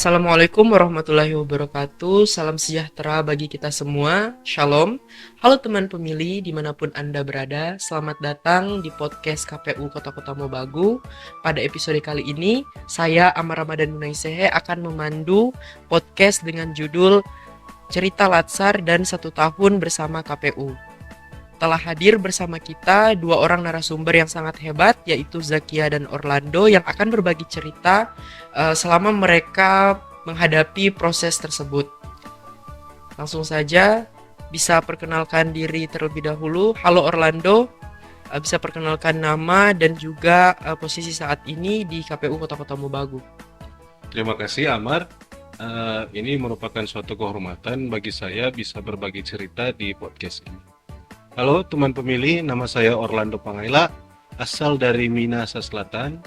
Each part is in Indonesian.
Assalamualaikum warahmatullahi wabarakatuh. Salam sejahtera bagi kita semua. Shalom. Halo teman pemilih dimanapun Anda berada. Selamat datang di podcast KPU Kota-Kota Mobagu. Pada episode kali ini, saya Amar Ramadan Munaisehe akan memandu podcast dengan judul Cerita Latsar dan 1 tahun bersama KPU. Telah hadir bersama kita dua orang narasumber yang sangat hebat, yaitu Zakia dan Orlando, yang akan berbagi cerita selama mereka menghadapi proses tersebut. Langsung saja, bisa perkenalkan diri terlebih dahulu. Halo Orlando, bisa perkenalkan nama dan juga posisi saat ini di KPU Kota-Kota Mobagu. Terima kasih Amar. Ini merupakan suatu kehormatan bagi saya bisa berbagi cerita di podcast ini. Halo teman pemilih, nama saya Orlando Pangaila, asal dari Minahasa Selatan,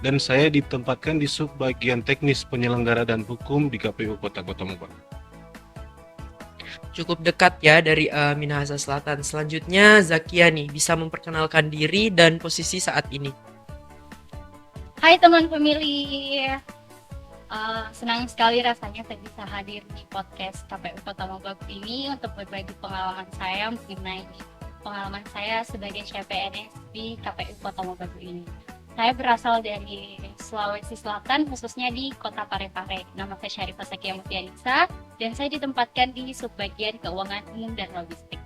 dan saya ditempatkan di subbagian teknis penyelenggara dan hukum di KPU Kota-Kota Mobagu. Cukup dekat ya dari Minahasa Selatan. Selanjutnya Zakia nih, bisa memperkenalkan diri dan posisi saat ini. Hai teman pemilih, senang sekali rasanya saya bisa hadir di podcast KPU Kota Mobagu ini untuk berbagi pengalaman saya mengenai pengalaman saya sebagai CPNS di KPU Kota Mobagu ini. Saya berasal dari Sulawesi Selatan, khususnya di Kota Parepare. Nama saya Syarifah Sakia Mutianisa, dan saya ditempatkan di subbagian keuangan umum dan logistik.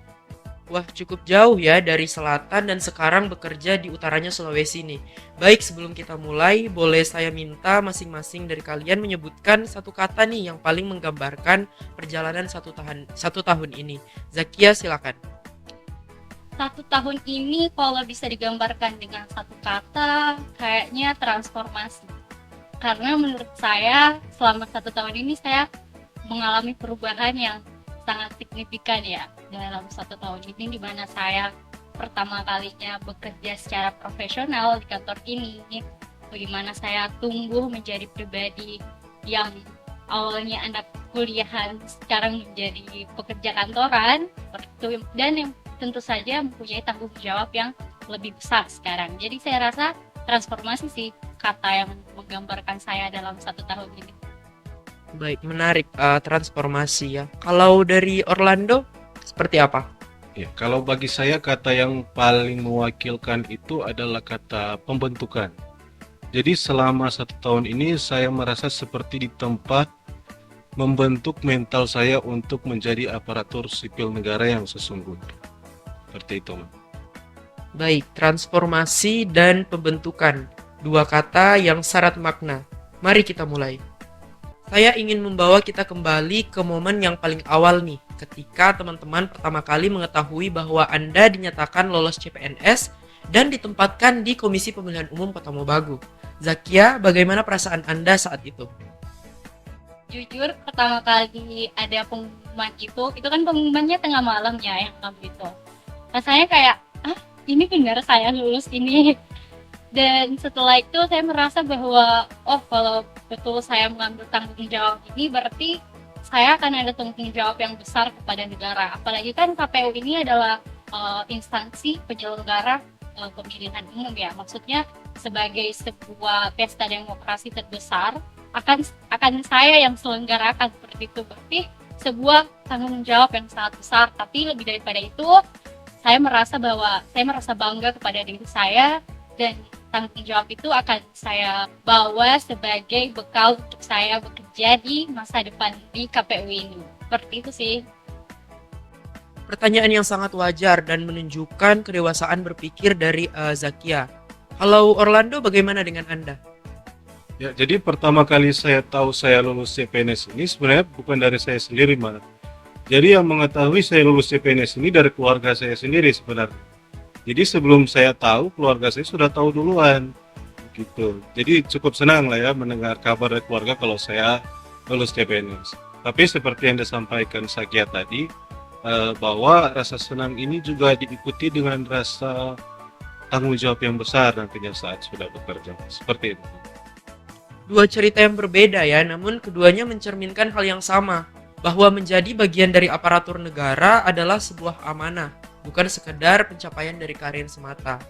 Wah, cukup jauh ya dari selatan dan sekarang bekerja di utaranya Sulawesi nih. Baik, sebelum kita mulai, boleh saya minta masing-masing dari kalian menyebutkan satu kata nih yang paling menggambarkan perjalanan satu tahun ini. Zakia, silakan. 1 tahun ini kalau bisa digambarkan dengan satu kata, kayaknya transformasi. Karena menurut saya selama 1 tahun ini saya mengalami perubahan yang sangat signifikan ya dalam 1 tahun ini, di mana saya pertama kalinya bekerja secara profesional di kantor ini. Bagaimana saya tumbuh menjadi pribadi yang awalnya anak kuliahan sekarang menjadi pekerja kantoran seperti itu, dan yang tentu saja mempunyai tanggung jawab yang lebih besar sekarang. Jadi saya rasa transformasi sih kata yang menggambarkan saya dalam 1 tahun ini. Baik, menarik, transformasi ya. Kalau dari Orlando, seperti apa? Ya, kalau bagi saya kata yang paling mewakilkan itu adalah kata pembentukan. Jadi selama 1 tahun ini saya merasa seperti di tempat membentuk mental saya untuk menjadi aparatur sipil negara yang sesungguhnya. Seperti itu. Baik, transformasi dan pembentukan. Dua kata yang syarat makna. Mari kita mulai. Saya ingin membawa kita kembali ke momen yang paling awal nih, ketika teman-teman pertama kali mengetahui bahwa Anda dinyatakan lolos CPNS dan ditempatkan di Komisi Pemilihan Umum Kota Mobagu. Zakia, bagaimana perasaan Anda saat itu? Jujur, pertama kali ada pengumuman itu kan pengumumannya tengah malam ya, yang itu. Rasanya kayak, ini benar saya lulus ini. Dan setelah itu saya merasa bahwa, kalau betul saya mengambil tanggung jawab ini, berarti saya akan ada tanggung jawab yang besar kepada negara. Apalagi kan KPU ini adalah instansi penyelenggara pemilihan umum ya. Maksudnya sebagai sebuah pesta demokrasi terbesar, akan saya yang selenggarakan seperti itu. Berarti sebuah tanggung jawab yang sangat besar. Tapi lebih daripada itu, saya merasa bangga kepada diri saya, dan tanggung jawab itu akan saya bawa sebagai bekal untuk saya bekerja di masa depan di KPU ini. Seperti itu sih. Pertanyaan yang sangat wajar dan menunjukkan kedewasaan berpikir dari Zakia. Halo Orlando, bagaimana dengan Anda? Ya, jadi pertama kali saya tahu saya lulus CPNS ini sebenarnya bukan dari saya sendiri, malah. Jadi yang mengetahui saya lulus CPNS ini dari keluarga saya sendiri sebenarnya. Jadi sebelum saya tahu, keluarga saya sudah tahu duluan, gitu. Jadi cukup senang lah ya mendengar kabar dari keluarga kalau saya lulus CPNS. Tapi seperti yang disampaikan Zakia tadi, bahwa rasa senang ini juga diikuti dengan rasa tanggung jawab yang besar nantinya saat sudah bekerja. Seperti itu. Dua cerita yang berbeda ya, namun keduanya mencerminkan hal yang sama, bahwa menjadi bagian dari aparatur negara adalah sebuah amanah, bukan sekedar pencapaian dari karir semata.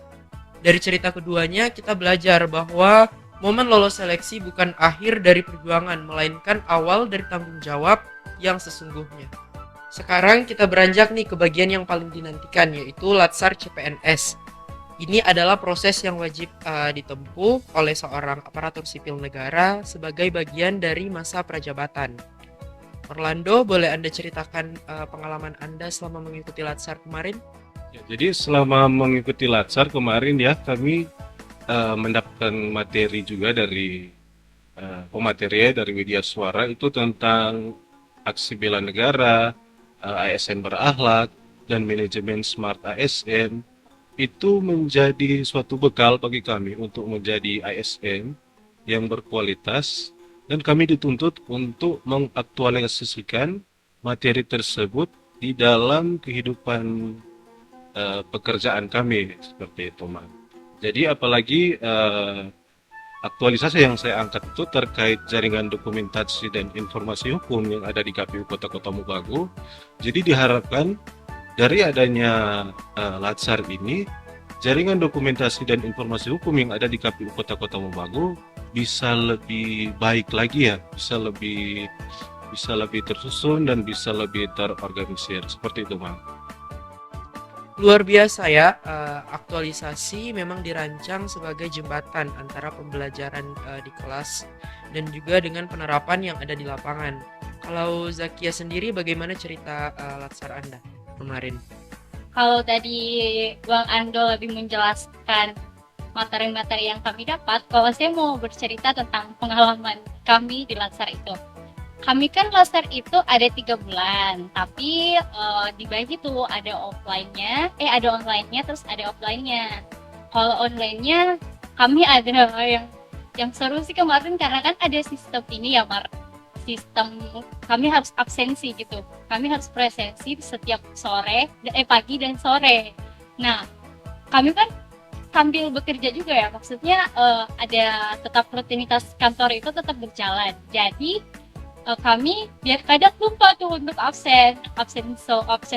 Dari cerita keduanya kita belajar bahwa Momen lolos seleksi bukan akhir dari perjuangan, melainkan awal dari tanggung jawab yang sesungguhnya. Sekarang kita beranjak nih ke bagian yang paling dinantikan, yaitu Latsar CPNS. Ini adalah proses yang wajib ditempuh oleh seorang aparatur sipil negara sebagai bagian dari masa prajabatan. Orlando, boleh Anda ceritakan pengalaman Anda selama mengikuti Latsar kemarin? Ya, jadi selama mengikuti Latsar kemarin ya, kami mendapatkan materi juga dari pemateri dari Widya Suara itu tentang aksi bela negara, ASN berakhlak, dan manajemen smart ASN. Itu menjadi suatu bekal bagi kami untuk menjadi ASN yang berkualitas, dan kami dituntut untuk mengaktualisasikan materi tersebut di dalam kehidupan pekerjaan kami seperti itu, Mas. Jadi apalagi aktualisasi yang saya angkat itu terkait jaringan dokumentasi dan informasi hukum yang ada di KPU Kota Mobagu. Jadi diharapkan dari adanya Latsar ini, jaringan dokumentasi dan informasi hukum yang ada di KPU Kota Mobagu bisa lebih baik lagi ya, bisa lebih tersusun dan bisa lebih terorganisir seperti itu, Bang. Luar biasa ya, aktualisasi memang dirancang sebagai jembatan antara pembelajaran di kelas dan juga dengan penerapan yang ada di lapangan. Kalau Zakia sendiri, bagaimana cerita Latsar Anda kemarin? Kalau tadi Bang Ando lebih menjelaskan materi-materi yang kami dapat, kalau saya mau bercerita tentang pengalaman kami di Latsar itu. Kami kan Latsar itu ada 3 bulan, tapi dibagi tuh ada ada online-nya, terus ada offline-nya. Kalau online-nya kami ada yang seru sih kemarin, karena kan ada sistem ini ya, sistem kami harus absensi gitu. Kami harus presensi setiap pagi dan sore. Nah, kami kan sambil bekerja juga ya, maksudnya ada tetap rutinitas kantor itu tetap berjalan. Jadi kami biar kadang lupa tuh untuk absen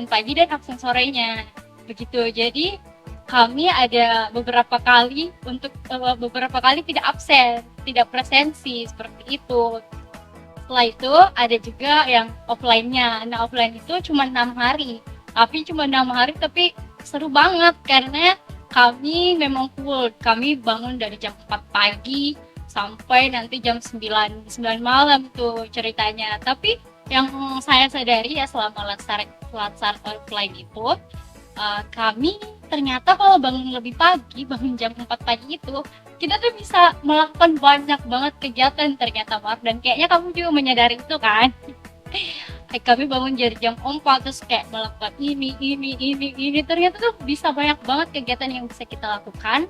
pagi dan absen sorenya begitu. Jadi kami ada beberapa kali tidak absen, tidak presensi seperti itu. Setelah itu ada juga yang offline-nya. Nah, offline itu cuma 6 hari, tapi seru banget karena kami memang full. Kami bangun dari jam 4 pagi sampai nanti jam 9 malam tuh ceritanya. Tapi yang saya sadari ya selama Latsar offline itu, kami ternyata kalau bangun lebih pagi, bangun jam 4 pagi itu, kita tuh bisa melakukan banyak banget kegiatan ternyata, Mar. Dan kayaknya kamu juga menyadari itu kan? Kami bangun dari jam 4 terus kayak melakukan ini. Ternyata tuh bisa banyak banget kegiatan yang bisa kita lakukan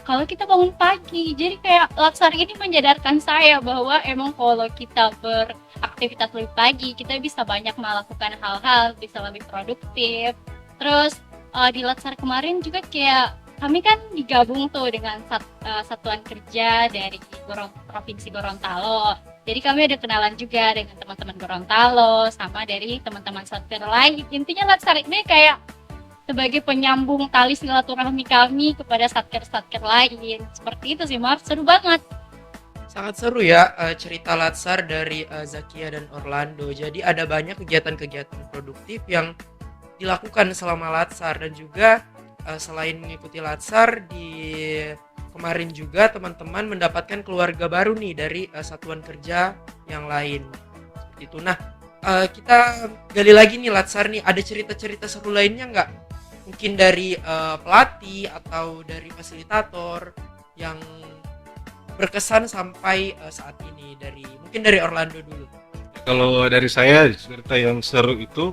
kalau kita bangun pagi. Jadi kayak Latsar ini menyadarkan saya bahwa emang kalau kita beraktivitas lebih pagi, kita bisa banyak melakukan hal-hal, bisa lebih produktif. Terus di Latsar kemarin juga kayak kami kan digabung tuh dengan satuan kerja dari Provinsi Gorontalo. Jadi kami ada kenalan juga dengan teman-teman Gorontalo sama dari teman-teman satker lain. Intinya Latsar ini kayak sebagai penyambung tali silaturahmi kami kepada satker-satker lain. Seperti itu sih, Mar. Seru banget. Sangat seru ya cerita Latsar dari Zakia dan Orlando. Jadi ada banyak kegiatan-kegiatan produktif yang dilakukan selama Latsar, dan juga selain mengikuti Latsar, di kemarin juga teman-teman mendapatkan keluarga baru nih dari satuan kerja yang lain. Seperti itu. Nah, kita gali lagi nih Latsar nih, ada cerita-cerita seru lainnya nggak? Mungkin dari pelatih atau dari fasilitator yang berkesan sampai saat ini. Mungkin dari Orlando dulu. Kalau dari saya, cerita yang seru itu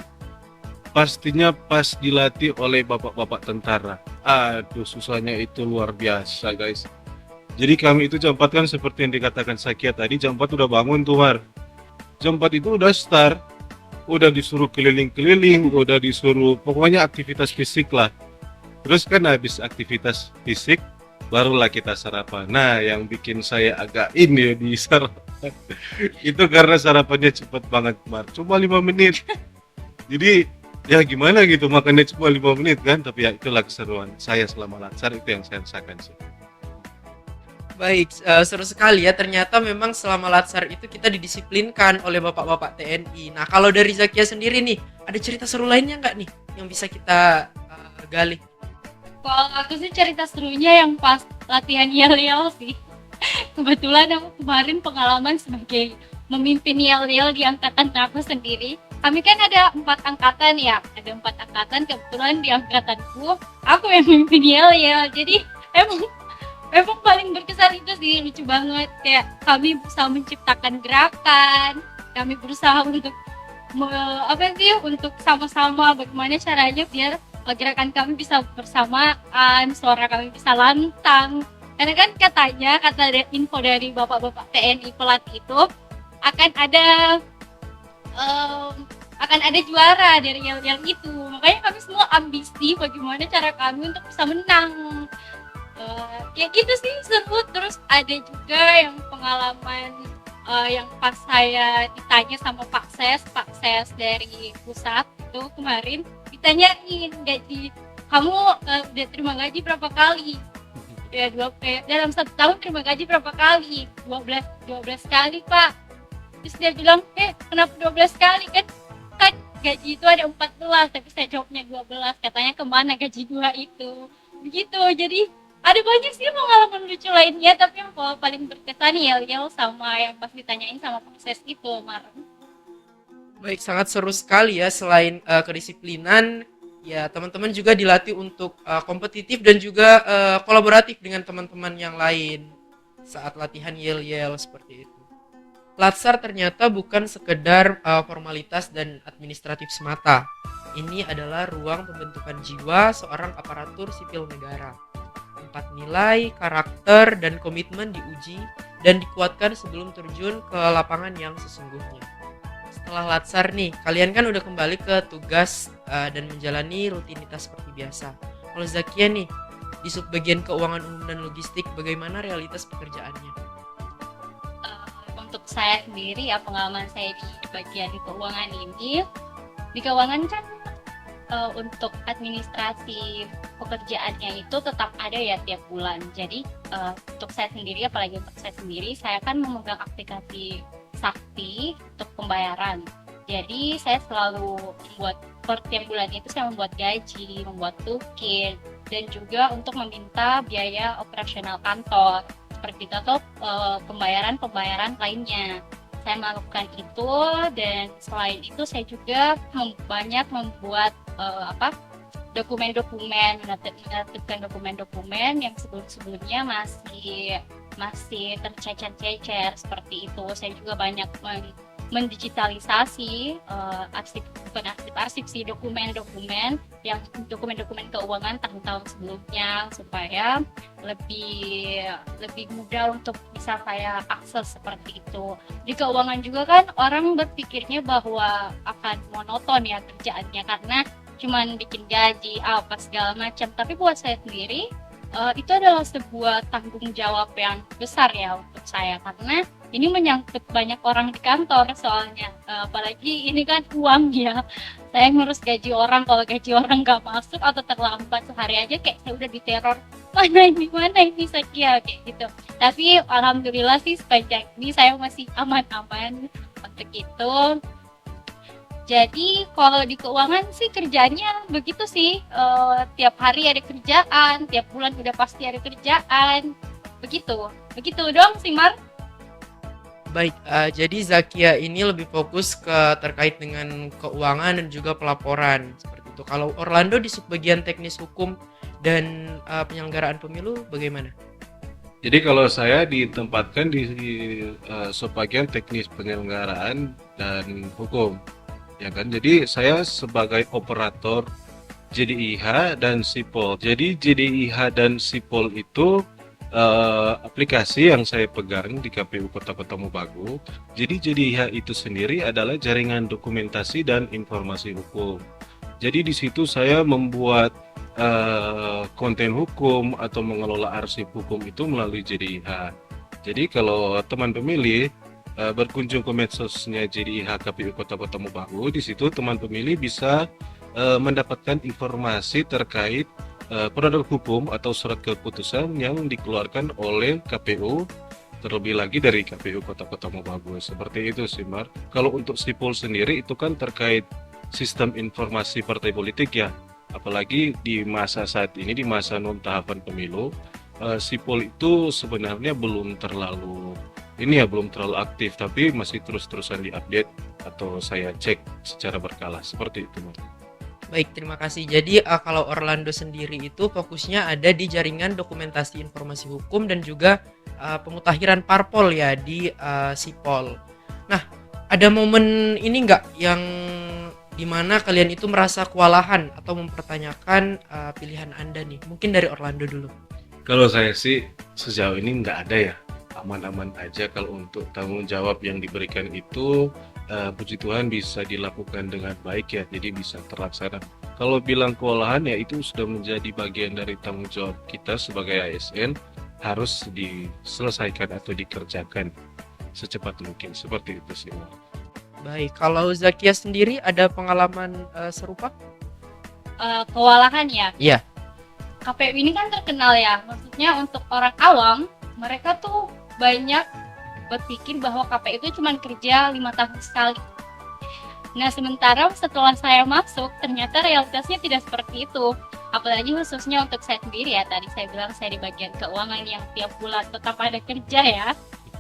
pastinya pas dilatih oleh bapak-bapak tentara. Aduh, susahnya itu luar biasa, guys. Jadi kami itu jam 4 kan seperti yang dikatakan Zakia tadi, jam 4 udah bangun tuh, Mar. Jam 4 itu udah start, udah disuruh keliling-keliling, udah disuruh pokoknya aktivitas fisik lah. Terus kan habis aktivitas fisik barulah kita sarapan. Nah, yang bikin saya agak ini di sarapan itu karena sarapannya cepat banget, Mar. Cuma 5 menit. Jadi ya gimana gitu, makannya cuma 5 menit kan, tapi ya itulah keseruan saya selama Latsar, itu yang saya rasakan sih. Baik, seru sekali ya. Ternyata memang selama Latsar itu kita didisiplinkan oleh bapak-bapak TNI. Nah, kalau dari Zakia sendiri nih, ada cerita seru lainnya nggak nih yang bisa kita gali? Kalau aku sih cerita serunya yang pas latihan yel-yel sih. Kebetulan aku kemarin pengalaman sebagai memimpin yel-yel di angkatan aku sendiri. Kami kan ada 4 angkatan ya, ada 4 angkatan. Kebetulan di angkatanku, aku yang memimpin yel-yel. Jadi emang emang paling berkesan itu sih, lucu banget. Kayak kami berusaha menciptakan gerakan, kami berusaha untuk untuk sama-sama bagaimana caranya biar gerakan kami bisa bersamaan, suara kami bisa lantang. Karena kan kata info dari bapak-bapak TNI pelatih itu akan ada em, akan ada juara dari yel-yel itu. Makanya kami semua ambisi bagaimana cara kami untuk bisa menang. Kayak gitu sih seru. Terus ada juga yang pengalaman yang pas saya ditanya sama Pak Ses dari pusat itu kemarin, ditanyain gaji kamu udah terima gaji berapa kali, ya dalam 1 tahun terima gaji berapa kali, 12 kali Pak. Terus dia bilang kenapa 12 kali, kan gaji itu ada 14, tapi saya jawabnya 12, katanya kemana gaji 2 itu begitu. Jadi ada banyak sih pengalaman lucu lainnya, tapi yang paling berkesan yel-yel sama yang pas ditanyain sama proses itu kemarin. Baik, sangat seru sekali ya. Selain kedisiplinan, ya teman-teman juga dilatih untuk kompetitif dan juga kolaboratif dengan teman-teman yang lain saat latihan yel-yel seperti itu. Latsar ternyata bukan sekedar formalitas dan administratif semata. Ini adalah ruang pembentukan jiwa seorang aparatur sipil negara. Tempat nilai, karakter, dan komitmen diuji dan dikuatkan sebelum terjun ke lapangan yang sesungguhnya. Setelah Latsar nih, kalian kan udah kembali ke tugas dan menjalani rutinitas seperti biasa. Kalau Zakia nih, di subbagian keuangan umum dan logistik, bagaimana realitas pekerjaannya? Untuk saya sendiri ya, pengalaman saya di bagian keuangan ini, di keuangan kan untuk administrasi pekerjaannya itu tetap ada ya tiap bulan. Jadi untuk saya sendiri, apalagi untuk saya sendiri, saya kan memegang aplikasi Sakti untuk pembayaran. Jadi saya selalu membuat per tiap bulan itu saya membuat gaji, membuat tukin, dan juga untuk meminta biaya operasional kantor seperti itu, atau pembayaran lainnya. Saya melakukan itu, dan selain itu saya juga banyak membuat dokumen-dokumen, menertibkan dokumen-dokumen yang sebelumnya masih tercecer-cecer seperti itu. Saya juga banyak mendigitalisasi arsip sih, dokumen-dokumen keuangan tahun-tahun sebelumnya, supaya lebih mudah untuk bisa saya akses seperti itu. Di keuangan juga kan orang berpikirnya bahwa akan monoton ya kerjaannya, karena cuman bikin gaji apa segala macam. Tapi buat saya sendiri itu adalah sebuah tanggung jawab yang besar ya untuk saya, karena ini menyangkut banyak orang di kantor soalnya. Apalagi ini kan uang ya, saya ngurus gaji orang. Kalau gaji orang nggak masuk atau terlambat sehari aja, kayak saya udah diteror, mana ini Zakia, kayak gitu. Tapi alhamdulillah sih sepanjang ini saya masih aman-aman untuk itu. Jadi kalau di keuangan sih kerjanya begitu sih, tiap hari ada kerjaan, tiap bulan udah pasti ada kerjaan, begitu dong sih Mar. Baik, jadi Zakia ini lebih fokus ke terkait dengan keuangan dan juga pelaporan seperti itu. Kalau Orlando di subbagian teknis hukum dan penyelenggaraan pemilu bagaimana? Jadi kalau saya ditempatkan di subbagian teknis penyelenggaraan dan hukum, ya kan. Jadi saya sebagai operator JDIH dan Sipol. Jadi JDIH dan Sipol itu aplikasi yang saya pegang di KPU Kota Mobagu. Jadi JDIH itu sendiri adalah jaringan dokumentasi dan informasi hukum. Jadi di situ saya membuat konten hukum atau mengelola arsip hukum itu melalui JDIH. Jadi kalau teman pemilih berkunjung ke medsosnya JDIH KPU Kota Mobagu, di situ teman pemilih bisa mendapatkan informasi terkait produk hukum atau surat keputusan yang dikeluarkan oleh KPU, terlebih lagi dari KPU Kota Mobagu. Seperti itu sih, Mar. Kalau untuk Sipol sendiri itu kan terkait sistem informasi partai politik ya, apalagi di masa saat ini, di masa non tahapan pemilu, Sipol itu sebenarnya belum terlalu belum terlalu aktif, tapi masih terus-terusan diupdate atau saya cek secara berkala seperti itu, Mar. Baik, terima kasih. Jadi kalau Orlando sendiri itu fokusnya ada di jaringan dokumentasi informasi hukum dan juga pemutahiran parpol ya di Sipol. Nah, ada momen ini nggak yang dimana kalian itu merasa kewalahan atau mempertanyakan pilihan Anda nih? Mungkin dari Orlando dulu. Kalau saya sih sejauh ini nggak ada ya, aman-aman aja. Kalau untuk tanggung jawab yang diberikan itu puji Tuhan bisa dilakukan dengan baik ya, jadi bisa terlaksana. Kalau bilang kewalahan ya itu sudah menjadi bagian dari tanggung jawab kita sebagai ASN, harus diselesaikan atau dikerjakan secepat mungkin, seperti itu sih. Baik, kalau Zakia sendiri ada pengalaman serupa? Kewalahan ya. Iya. KPU ini kan terkenal ya, maksudnya untuk orang awam mereka tuh banyak berpikir bahwa KPU itu cuma kerja 5 tahun sekali. Nah, sementara setelah saya masuk, ternyata realitasnya tidak seperti itu. Apalagi khususnya untuk saya sendiri ya, tadi saya bilang saya di bagian keuangan yang tiap bulan tetap ada kerja ya.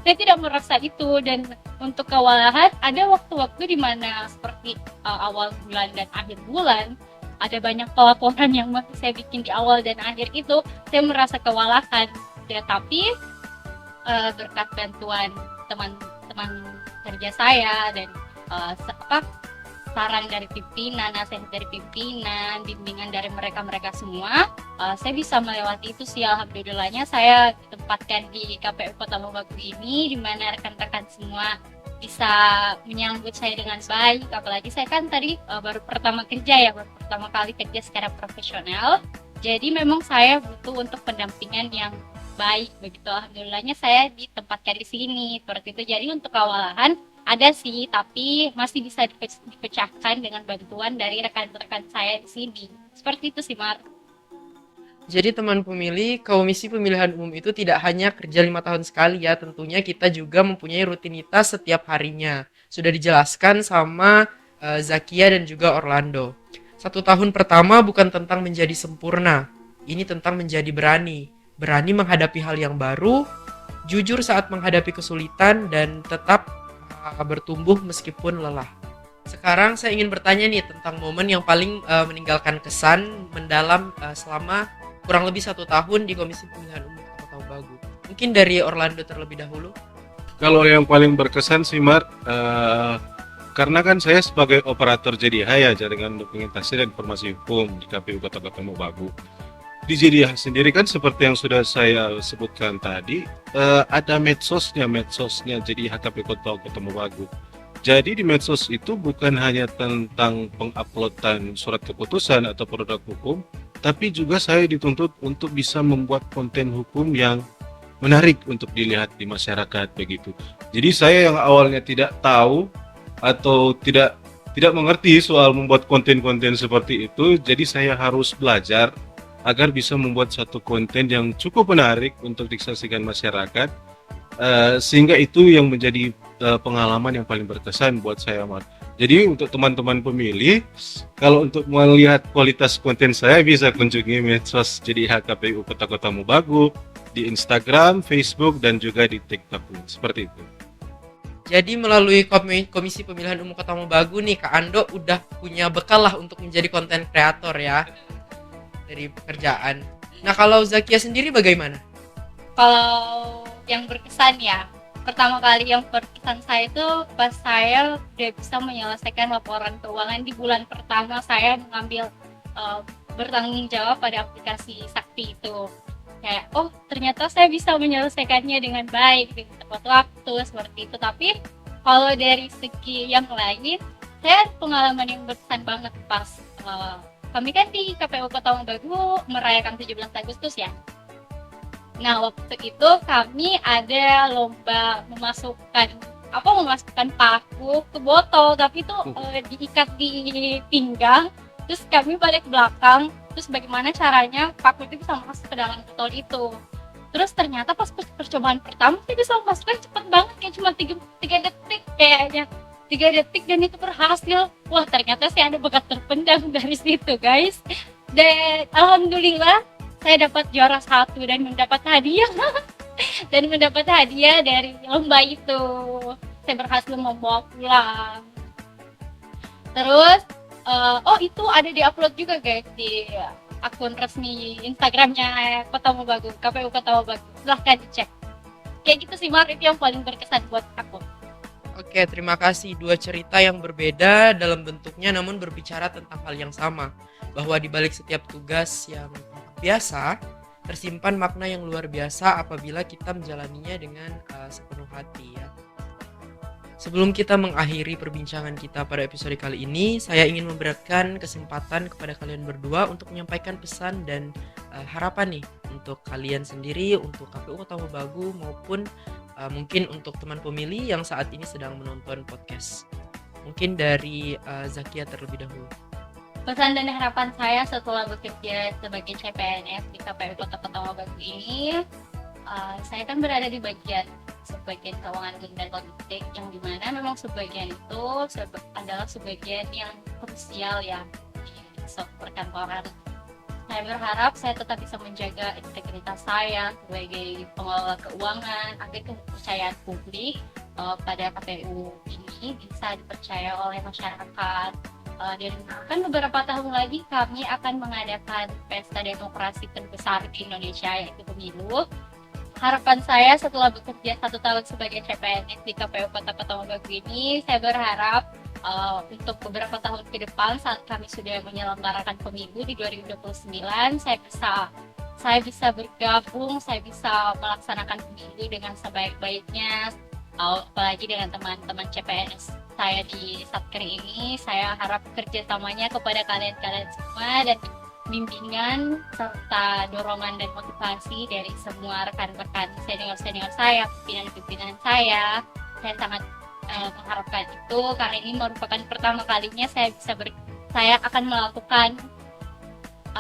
Saya tidak merasa itu, dan untuk kewalahan ada waktu-waktu di mana seperti awal bulan dan akhir bulan, ada banyak pelaporan yang masih saya bikin di awal dan akhir itu, saya merasa kewalahan. Ya, tapi berkat bantuan teman-teman kerja saya dan saran dari pimpinan, nasihat dari pimpinan, bimbingan dari mereka semua, saya bisa melewati itu sih. Alhamdulillahnya saya ditempatkan di KPU Kota Mobagu ini, di mana rekan-rekan semua bisa menyambut saya dengan baik. Apalagi saya kan tadi baru pertama kali kerja secara profesional, jadi memang saya butuh untuk pendampingan yang baik begitu. Alhamdulillahnya saya ditempatkan di sini seperti itu. Jadi untuk kewalahan ada sih, tapi masih bisa dipecahkan dengan bantuan dari rekan-rekan saya di sini. Seperti itu sih, Mar. Jadi teman pemilih, Komisi Pemilihan Umum itu tidak hanya kerja 5 tahun sekali ya, tentunya kita juga mempunyai rutinitas setiap harinya. Sudah dijelaskan sama Zakia dan juga Orlando. 1 tahun pertama bukan tentang menjadi sempurna, ini tentang menjadi berani menghadapi hal yang baru, jujur saat menghadapi kesulitan, dan tetap bertumbuh meskipun lelah. Sekarang saya ingin bertanya nih tentang momen yang paling meninggalkan kesan mendalam selama kurang lebih 1 tahun di Komisi Pemilihan Umum Kota Mobagu. Mungkin dari Orlando terlebih dahulu. Kalau yang paling berkesan sih, Mar, karena kan saya sebagai operator JDH ya, Jaringan Dokumentasi dan Informasi Hukum di KPU Kota Mobagu. Di JDH sendiri kan seperti yang sudah saya sebutkan tadi, ada medsosnya JDH KPU Kota Mobagu. Jadi di medsos itu bukan hanya tentang penguploadan surat keputusan atau produk hukum, tapi juga saya dituntut untuk bisa membuat konten hukum yang menarik untuk dilihat di masyarakat begitu. Jadi saya yang awalnya tidak tahu atau tidak mengerti soal membuat konten-konten seperti itu, jadi saya harus belajar agar bisa membuat satu konten yang cukup menarik untuk disaksikan masyarakat, sehingga itu yang menjadi pengalaman yang paling berkesan buat saya, Mar. Jadi untuk teman-teman pemilih, kalau untuk melihat kualitas konten saya bisa kunjungi medsos JDH KPU Kota Mobagu di Instagram, Facebook, dan juga di TikTok. Seperti itu. Jadi melalui Komisi Pemilihan Umum Kota Mobagu nih, Kak Ando udah punya bekal lah untuk menjadi konten kreator ya dari pekerjaan. Nah, kalau Zakia sendiri bagaimana? Kalau yang berkesan ya, pertama kali yang berkesan saya itu pas saya udah bisa menyelesaikan laporan keuangan di bulan pertama saya mengambil bertanggung jawab pada aplikasi Sakti itu. Kayak, oh ternyata saya bisa menyelesaikannya dengan baik, dengan tepat waktu, seperti itu. Tapi kalau dari segi yang lain, saya pengalaman yang berkesan banget pas kami kan di KPU Kota Mobagu merayakan 17 Agustus ya. Nah, waktu itu kami ada lomba memasukkan paku ke botol, tapi itu diikat di pinggang, terus kami balik ke belakang, terus bagaimana caranya paku itu bisa masuk ke dalam botol itu. Terus ternyata pas percobaan pertama saya bisa memasukkan cepet banget, kayak cuma 3 detik kayaknya, 3 detik, dan itu berhasil. Wah, ternyata saya ada bakat terpendam dari situ, guys. Dan alhamdulillah saya dapat juara 1 dan mendapat hadiah dari lomba itu. Saya berhasil membawa pulang. Terus itu ada di-upload juga, guys, di akun resmi Instagramnya Kota Mobagu, KPU Kota Mobagu. Silahkan dicek. Kayak gitu sih, Mar, itu yang paling berkesan buat aku. Oke, terima kasih. Dua cerita yang berbeda dalam bentuknya namun berbicara tentang hal yang sama. Bahwa di balik setiap tugas yang biasa, tersimpan makna yang luar biasa apabila kita menjalaninya dengan sepenuh hati ya. Sebelum kita mengakhiri perbincangan kita pada episode kali ini, saya ingin memberikan kesempatan kepada kalian berdua untuk menyampaikan pesan dan harapan nih untuk kalian sendiri, untuk KPU Kota Mobagu maupun mungkin untuk teman pemilih yang saat ini sedang menonton podcast. Mungkin dari Zakia terlebih dahulu. Pesan dan harapan saya setelah bekerja sebagai CPNS di KPU Kota Mobagu ini, saya kan berada di bagian keuangan dan logistik, yang dimana memang sebagian itu adalah sebagian yang krusial ya di perkantoran. Saya berharap saya tetap bisa menjaga integritas saya sebagai pengelola keuangan agar kepercayaan publik pada KPU ini bisa dipercaya oleh masyarakat. Dan kan beberapa tahun lagi kami akan mengadakan pesta demokrasi terbesar di Indonesia, yaitu pemilu. Harapan saya setelah bekerja 1 tahun sebagai CPNS di KPU Kota Mobagu ini, saya berharap untuk beberapa tahun ke depan saat kami sudah menyelenggarakan pemilu di 2029, saya bisa bergabung, saya bisa melaksanakan pemilu dengan sebaik-baiknya, apalagi dengan teman-teman CPNS saya di Satker ini. Saya harap kerjasamanya kepada kalian semua dan bimbingan serta dorongan dan motivasi dari semua rekan-rekan senior-senior saya, pimpinan-pimpinan saya. Saya sangat mengharapkan itu karena ini merupakan pertama kalinya saya akan melakukan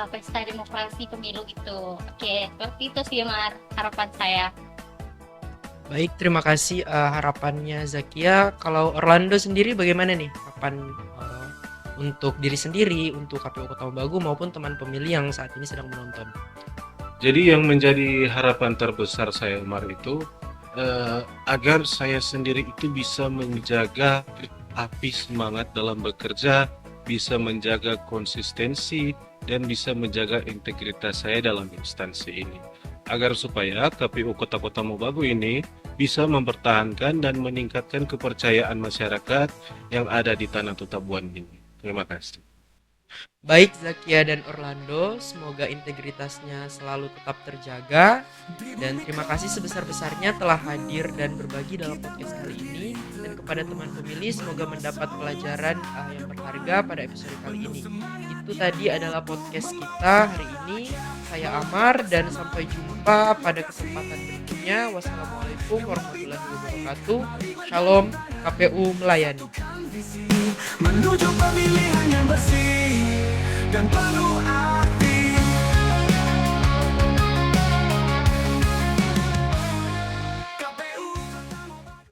pesta demokrasi pemilu itu. Oke, seperti itu sih, Mar, harapan saya. Baik, terima kasih harapannya Zakia. Kalau Orlando sendiri bagaimana nih? Kapan untuk diri sendiri, untuk KPU Kota Mobagu maupun teman pemilih yang saat ini sedang menonton? Jadi yang menjadi harapan terbesar saya, Umar, itu agar saya sendiri itu bisa menjaga api semangat dalam bekerja, bisa menjaga konsistensi, dan bisa menjaga integritas saya dalam instansi ini. Agar supaya KPU Kota Mobagu ini bisa mempertahankan dan meningkatkan kepercayaan masyarakat yang ada di Tanah Tutabuan ini. Terima kasih. Baik Zakia dan Orlando, semoga integritasnya selalu tetap terjaga. Dan terima kasih sebesar-besarnya telah hadir dan berbagi dalam podcast kali ini. Dan kepada teman pemilih, semoga mendapat pelajaran yang berharga pada episode kali ini. Itu tadi adalah podcast kita hari ini. Saya Amar dan sampai jumpa pada kesempatan berikutnya. Wassalamualaikum warahmatullahi wabarakatuh. Shalom, KPU melayani. Menuju pemilihan yang bersih dan penuh